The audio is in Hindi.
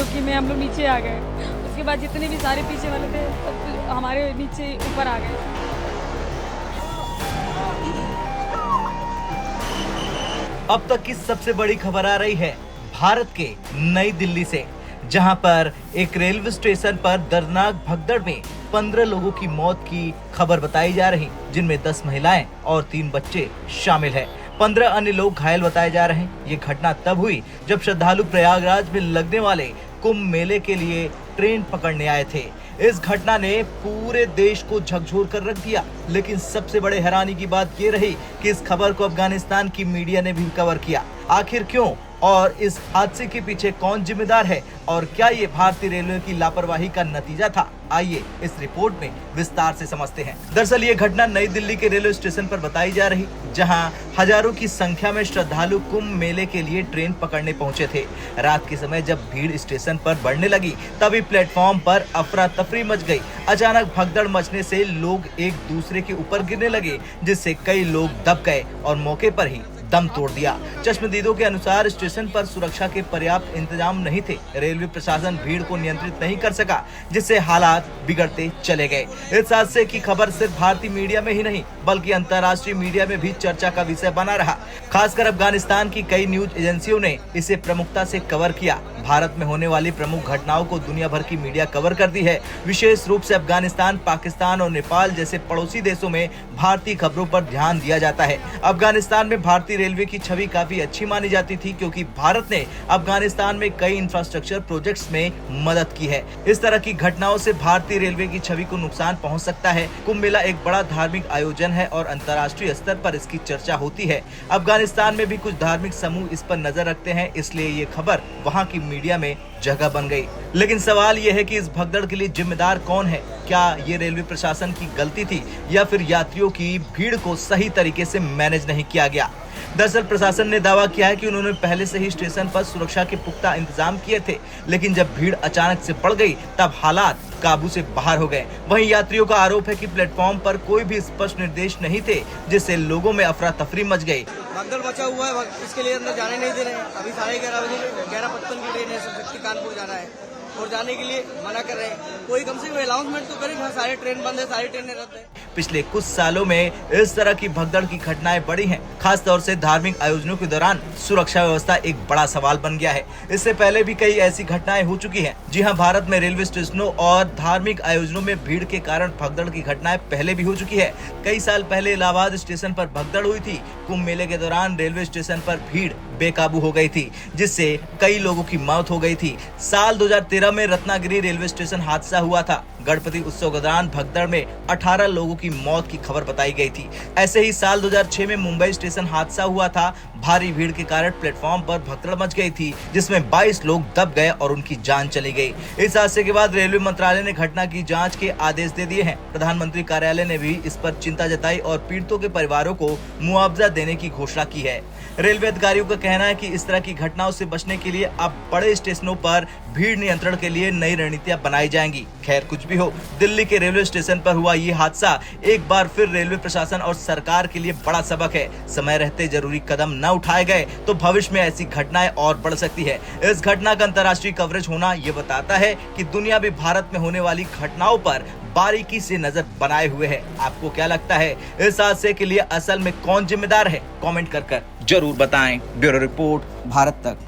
रुकी में हम लोग नीचे आ गए। उसके बाद जितने भी सारे पीछे वाले थे सब हमारे नीचे ऊपर आ गए। अब तक की सबसे बड़ी खबर आ रही है भारत के नई दिल्ली से, जहां पर एक रेलवे स्टेशन पर दर्दनाक भगदड़ में 15 लोगों की मौत की खबर बताई जा रही, जिनमें 10 महिलाएं और 3 बच्चे शामिल हैं। 15 अन्य लोग घायल बताए जा रहे हैं। ये घटना तब हुई जब श्रद्धालु प्रयागराज में लगने वाले कुंभ मेले के लिए ट्रेन पकड़ने आए थे। इस घटना ने पूरे देश को झकझोर कर रख दिया, लेकिन सबसे बड़े हैरानी की बात ये रही कि इस खबर को अफगानिस्तान की मीडिया ने भी कवर किया। आखिर क्यों और इस हादसे के पीछे कौन जिम्मेदार है और क्या ये भारतीय रेलवे की लापरवाही का नतीजा था? आइए इस रिपोर्ट में विस्तार से समझते हैं। दरअसल ये घटना नई दिल्ली के रेलवे स्टेशन पर बताई जा रही, जहां हजारों की संख्या में श्रद्धालु कुंभ मेले के लिए ट्रेन पकड़ने पहुंचे थे। रात के समय जब भीड़ स्टेशन पर बढ़ने लगी, तभी प्लेटफॉर्म पर अफरा तफरी मच गई। अचानक भगदड़ मचने से लोग एक दूसरे के ऊपर गिरने लगे, जिससे कई लोग दब गए और मौके पर ही दम तोड़ दिया। चश्मदीदों के अनुसार स्टेशन पर सुरक्षा के पर्याप्त इंतजाम नहीं थे। रेलवे प्रशासन भीड़ को नियंत्रित नहीं कर सका, जिससे हालात बिगड़ते चले गए। इस हादसे की खबर सिर्फ भारतीय मीडिया में ही नहीं बल्कि अंतर्राष्ट्रीय मीडिया में भी चर्चा का विषय बना रहा। खासकर अफगानिस्तान की कई न्यूज एजेंसियों ने इसे प्रमुखता से कवर किया। भारत में होने वाली प्रमुख घटनाओं को दुनिया भर की मीडिया कवर करती है। विशेष रूप से अफगानिस्तान, पाकिस्तान और नेपाल जैसे पड़ोसी देशों में भारतीय खबरों पर ध्यान दिया जाता है। अफगानिस्तान में भारतीय रेलवे की छवि काफी अच्छी मानी जाती थी, क्योंकि भारत ने अफगानिस्तान में कई इंफ्रास्ट्रक्चर प्रोजेक्ट्स में मदद की है। इस तरह की घटनाओं से भारतीय रेलवे की छवि को नुकसान पहुंच सकता है। कुंभ मेला एक बड़ा धार्मिक आयोजन है और अंतर्राष्ट्रीय स्तर पर इसकी चर्चा होती है। अफगानिस्तान में भी कुछ धार्मिक समूह इस पर नजर रखते हैं, इसलिए ये खबर वहाँ की मीडिया में जगह बन गई। लेकिन सवाल यह है कि इस भगदड़ के लिए जिम्मेदार कौन है? क्या ये रेलवे प्रशासन की गलती थी या फिर यात्रियों की भीड़ को सही तरीके से मैनेज नहीं किया गया? दरअसल प्रशासन ने दावा किया है कि उन्होंने पहले से ही स्टेशन पर सुरक्षा के पुख्ता इंतजाम किए थे, लेकिन जब भीड़ अचानक से बढ़ गई तब हालात काबू से बाहर हो गए। वहीं यात्रियों का आरोप है कि प्लेटफॉर्म पर कोई भी स्पष्ट निर्देश नहीं थे, जिससे लोगों में अफरा तफरी मच गई। भगदड़ मचा हुआ है, इसके लिए अंदर जाने नहीं दे रहे हैं। अभी 11:30 की ट्रेन है, शक्ति कानपुर जाना है और जाने के लिए मना कर रहे हैं। कोई कम से कम अनाउंसमेंट तो करे, सारे ट्रेन बंद है, सारी ट्रेनें रद्द है। पिछले कुछ सालों में इस तरह की भगदड़ की घटनाएं बढ़ी हैं। खास तौर से धार्मिक आयोजनों के दौरान सुरक्षा व्यवस्था एक बड़ा सवाल बन गया है। इससे पहले भी कई ऐसी घटनाएं हो चुकी हैं। जी हां, भारत में रेलवे स्टेशनों और धार्मिक आयोजनों में भीड़ के कारण भगदड़ की घटनाएं पहले भी हो चुकी है। कई साल पहले इलाहाबाद स्टेशन पर भगदड़ हुई थी। कुंभ मेले के दौरान रेलवे स्टेशन पर भीड़ बेकाबू हो गई थी, जिससे कई लोगों की मौत हो गई थी। साल 2013 में रत्नागिरी रेलवे स्टेशन हादसा हुआ था। गणपति उत्सव के दौरान भगदड़ में 18 लोगों की मौत की खबर बताई गई थी। ऐसे ही साल 2006 में मुंबई स्टेशन हादसा हुआ था। भारी भीड़ के कारण प्लेटफॉर्म पर भगदड़ मच गई थी, जिसमें 22 लोग दब गए और उनकी जान चली गई। इस हादसे के बाद रेलवे मंत्रालय ने घटना की जांच के आदेश दे दिए हैं। प्रधानमंत्री कार्यालय ने भी इस पर चिंता जताई और पीड़ितों के परिवारों को मुआवजा देने की घोषणा की है। रेलवे अधिकारियों का कहना है कि इस तरह की घटनाओं से बचने के लिए अब बड़े स्टेशनों पर भीड़ नियंत्रण के लिए नई रणनीतियां बनाई जाएंगी। खैर, कुछ भी हो, दिल्ली के रेलवे स्टेशन पर हुआ ये हादसा एक बार फिर रेलवे प्रशासन और सरकार के लिए बड़ा सबक है। समय रहते जरूरी कदम न उठाए गए तो भविष्य में ऐसी घटनाएं और बढ़ सकती है। इस घटना का अंतर्राष्ट्रीय कवरेज होना ये बताता है कि दुनिया भी भारत में होने वाली घटनाओं पर बारीकी से नजर बनाए हुए है। आपको क्या लगता है, इस हादसे के लिए असल में कौन जिम्मेदार है? कमेंट कर जरूर बताएं। ब्यूरो रिपोर्ट, भारत तक।